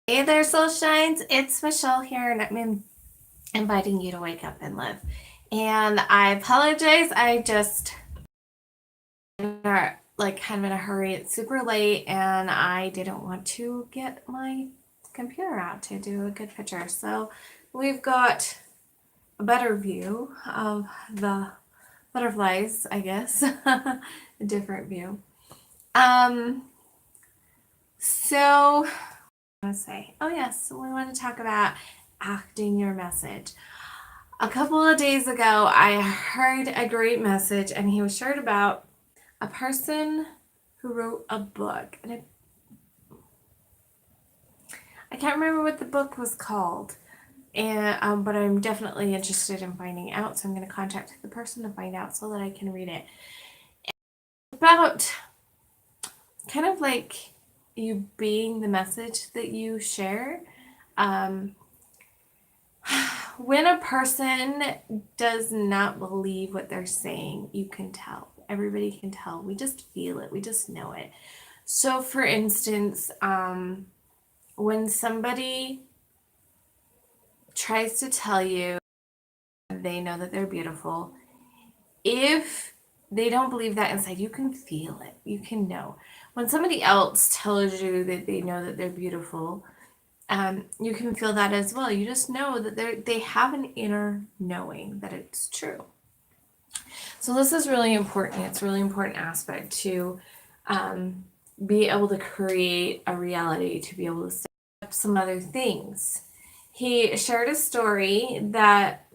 Hey there, Soul Shines. It's Michelle here, and I'm inviting you to wake up and live. And I apologize. I just like kind of in a hurry. It's super late, and I didn't want to get my computer out to do a good picture. So we've got a better view of the butterflies, I guess, a different view. Um, so I want to say, oh yes, we want to talk about acting your message. A couple of days ago, I heard a great message, and he was shared about a person who wrote a book. And I can't remember what the book was called, but I'm definitely interested in finding out. So I'm going to contact the person to find out so that I can read it. It's about kind of like you being the message that you share. Um, when a person does not believe what they're saying, you can tell. Everybody can tell. We just feel it. We just know it. So, for instance, when somebody tries to tell you they know that they're beautiful, if they don't believe that inside, you can feel it. You can know. When somebody else tells you that they know that they're beautiful, you can feel that as well. You just know that they have an inner knowing that it's true. So this is really important. It's a really important aspect to um, be able to create a reality, to be able to set up some other things. He shared a story that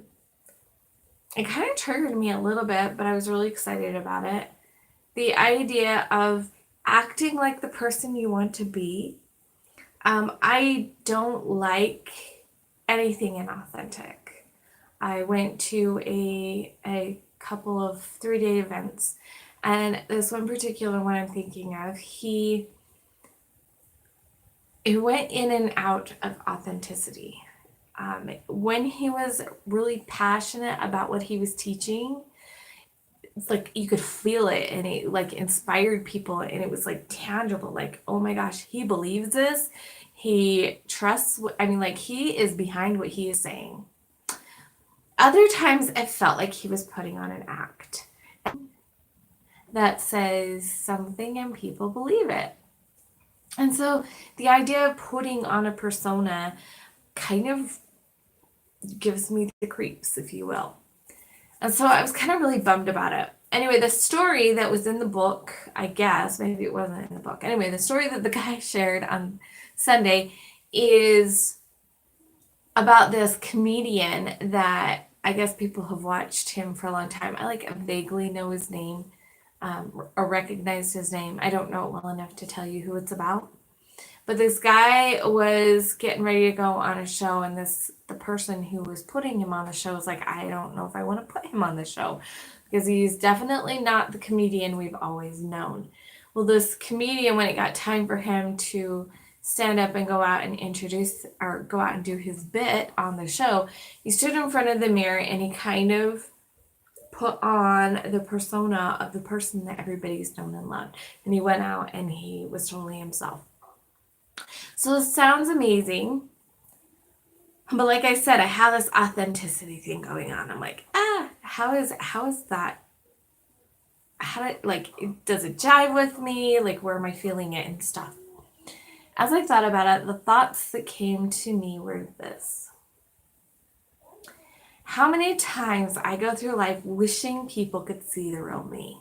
it kind of triggered me a little bit, but I was really excited about it. The idea of acting like the person you want to be. I don't like anything inauthentic. I went to a couple of 3-day events, and this one particular one I'm thinking of, he went in and out of authenticity. When he was really passionate about what he was teaching, it's like you could feel it, and it like inspired people, and it was like tangible. Like, oh my gosh, he believes this. He trusts. I mean, like he is behind what he is saying. Other times it felt like he was putting on an act that says something and people believe it. And so the idea of putting on a persona kind of gives me the creeps, if you will. And so I was kind of really bummed about it. Anyway, the story that was in the book, I guess, maybe it wasn't in the book. Anyway, the story that the guy shared on Sunday is about this comedian that I guess people have watched him for a long time. I like vaguely know his name, or recognize his name. I don't know it well enough to tell you who it's about. But this guy was getting ready to go on a show, and the person who was putting him on the show was like, I don't know if I want to put him on the show because he's definitely not the comedian we've always known. Well, this comedian, when it got time for him to stand up and go out and introduce or go out and do his bit on the show, he stood in front of the mirror and he kind of put on the persona of the person that everybody's known and loved. And he went out and he was totally himself. So this sounds amazing. But like I said, I have this authenticity thing going on. I'm like, how is that? Like, does it jive with me? Like, where am I feeling it and stuff? As I thought about it, the thoughts that came to me were this. How many times I go through life wishing people could see the real me?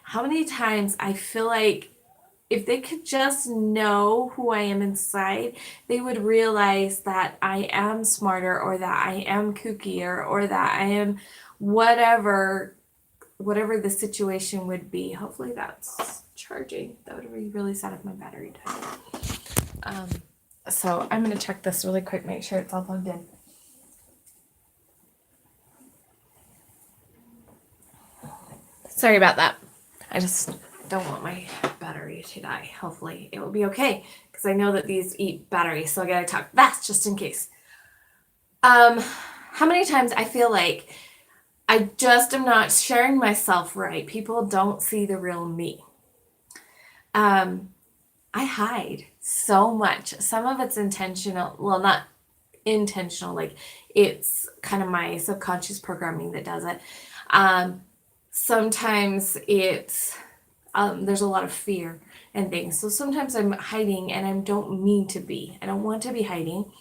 How many times I feel like if they could just know who I am inside, they would realize that I am smarter, or that I am kookier, or that I am whatever the situation would be. Hopefully that's charging. That would be really sad if my battery died. So I'm going to check this really quick, make sure it's all plugged in. Sorry about that. I just don't want my battery to die. Hopefully it will be okay, because I know that these eat batteries, so I gotta talk fast just in case. How many times I feel like I just am not sharing myself right. People don't see the real me. I hide so much. Some of it's intentional, well, not intentional, like it's kind of my subconscious programming that does it. Um, Sometimes it's there's a lot of fear and things. So sometimes I'm hiding and I don't mean to be. I don't want to be hiding.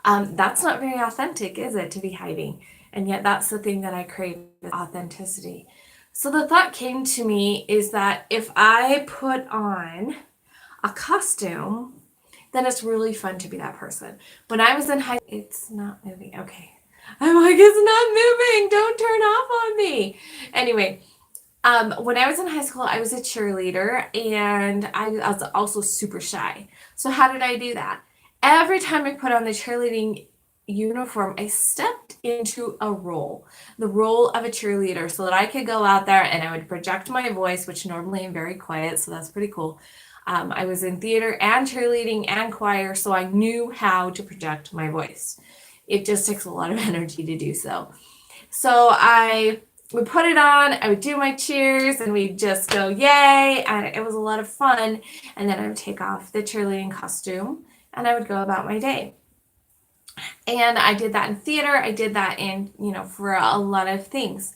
That's not very authentic, is it, to be hiding? And yet that's the thing that I crave, is authenticity. So the thought came to me is that if I put on a costume, then it's really fun to be that person. When I was in high, it's not moving. Okay. I'm like, it's not moving. Don't turn off on me. Anyway, when I was in high school, I was a cheerleader and I was also super shy. So how did I do that? Every time I put on the cheerleading uniform, I stepped into the role of a cheerleader, so that I could go out there and I would project my voice, which normally I'm very quiet, so that's pretty cool. I was in theater and cheerleading and choir, so I knew how to project my voice. It just takes a lot of energy to do so. So I would put it on, I would do my cheers, and we'd just go, yay! And it was a lot of fun. And then I would take off the cheerleading costume and I would go about my day. And I did that in theater, I did that in, for a lot of things.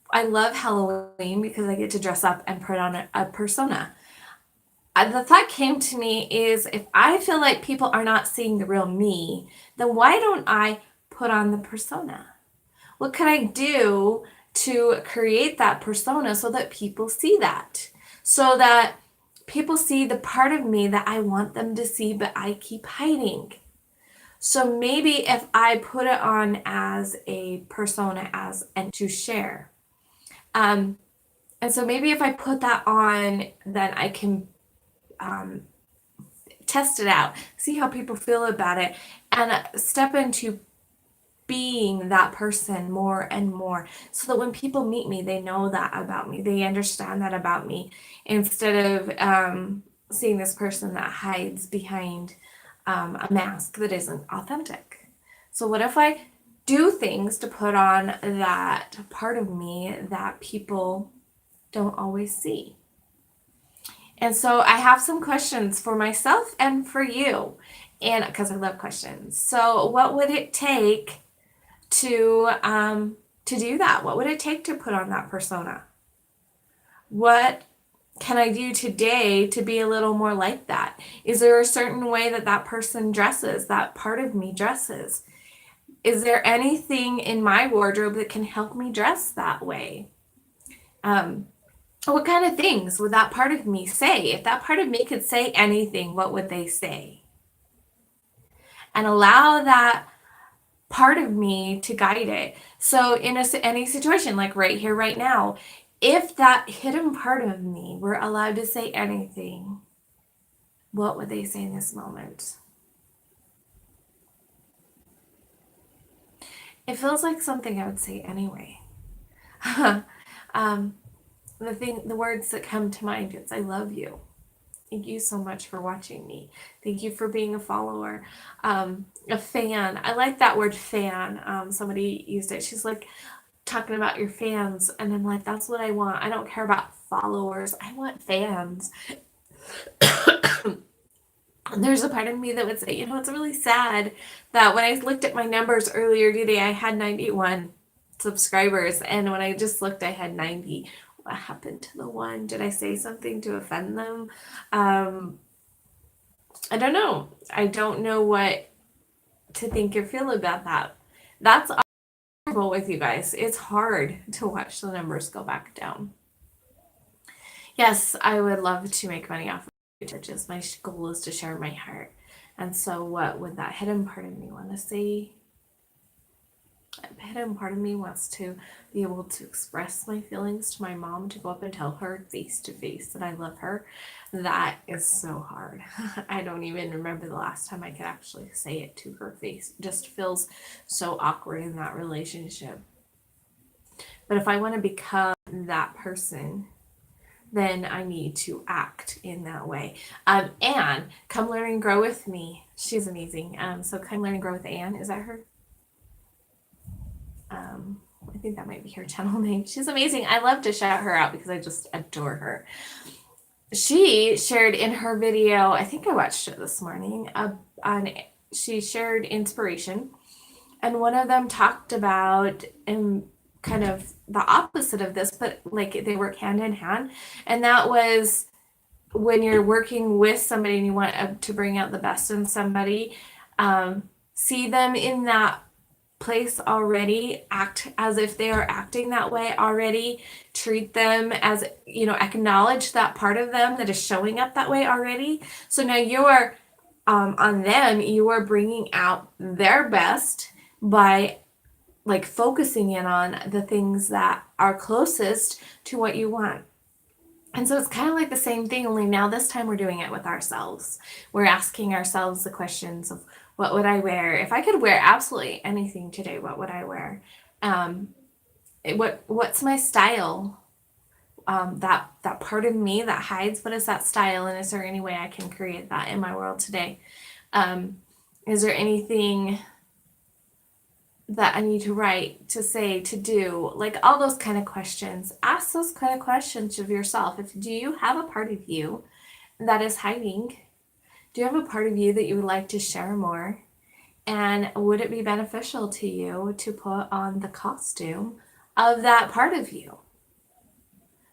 I love Halloween because I get to dress up and put on a persona. The thought came to me is, if I feel like people are not seeing the real me, then why don't I put on the persona? What can I do to create that persona so that people see that? So that people see the part of me that I want them to see, but I keep hiding. So maybe if I put it on as a persona and to share. And so maybe if I put that on, then I can test it out, see how people feel about it, and step into being that person more and more, so that when people meet me, they know that about me, they understand that about me, instead of seeing this person that hides behind a mask that isn't authentic. So what if I do things to put on that part of me that people don't always see? And so I have some questions for myself and for you, and because I love questions. So what would it take to do that? What would it take to put on that persona? What can I do today to be a little more like that? Is there a certain way that that person dresses, that part of me dresses? Is there anything in my wardrobe that can help me dress that way? What kind of things would that part of me say? If that part of me could say anything, what would they say? And allow that part of me to guide it. So in any situation, like right here, right now, if that hidden part of me were allowed to say anything, what would they say in this moment? It feels like something I would say anyway. um, the words that come to mind is, I love you. Thank you so much for watching me. Thank you for being a follower. A fan. I like that word fan. Somebody used it. She's like, talking about your fans, and I'm like, that's what I want. I don't care about followers. I want fans. There's a part of me that would say, it's really sad that when I looked at my numbers earlier today, I had 91 subscribers, and when I just looked, I had 90. What happened to the one? Did I say something to offend them? I don't know. I don't know what to think or feel about that. That's horrible with you guys. It's hard to watch the numbers go back down. Yes, I would love to make money off of churches. My goal is to share my heart. And so, what would that hidden part of me want to say? A hidden part of me wants to be able to express my feelings to my mom, to go up and tell her face to face that I love her. That is so hard. I don't even remember the last time I could actually say it to her face. It just feels so awkward in that relationship. But if I want to become that person, then I need to act in that way. Anne, come learn and grow with me. She's amazing. So come learn and grow with Anne. Is that her? I think that might be her channel name. She's amazing. I love to shout her out because I just adore her. she shared in her video, I think I watched it this morning, she shared inspiration, and one of them talked about kind of the opposite of this, but like they work hand in hand, and that was when you're working with somebody and you want to bring out the best in somebody, see them in that place already, act as if they are acting that way already, treat them as, acknowledge that part of them that is showing up that way already. So now you're on them, you are bringing out their best by like focusing in on the things that are closest to what you want. And so it's kind of like the same thing, only now this time we're doing it with ourselves. We're asking ourselves the questions of, what would I wear? If I could wear absolutely anything today, what would I wear? What's my style? That part of me that hides, what is that style? And is there any way I can create that in my world today? Is there anything that I need to write, to say, to do? Like all those kind of questions. Ask those kind of questions of yourself. Do you have a part of you that is hiding? Do you have a part of you that you would like to share more? And would it be beneficial to you to put on the costume of that part of you?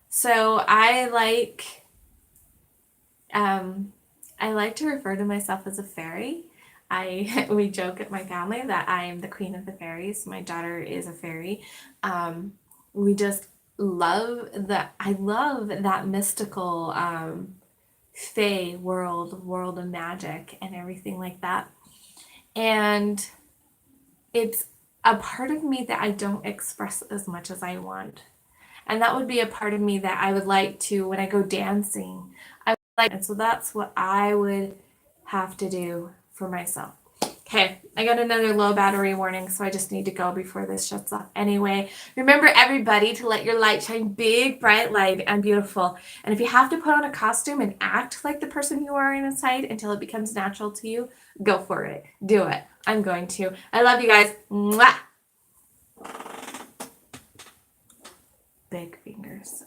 So I like to refer to myself as a fairy. We joke at my family that I am the queen of the fairies. My daughter is a fairy. We just love that. I love that mystical fae world of magic and everything like that. And it's a part of me that I don't express as much as I want. And that would be a part of me that I would like to, when I go dancing, and so that's what I would have to do for myself. Okay, I got another low battery warning, so I just need to go before this shuts off. Anyway, remember everybody to let your light shine big, bright light and beautiful. And if you have to put on a costume and act like the person you are inside until it becomes natural to you, go for it. Do it. I'm going to. I love you guys. Mwah! Big fingers.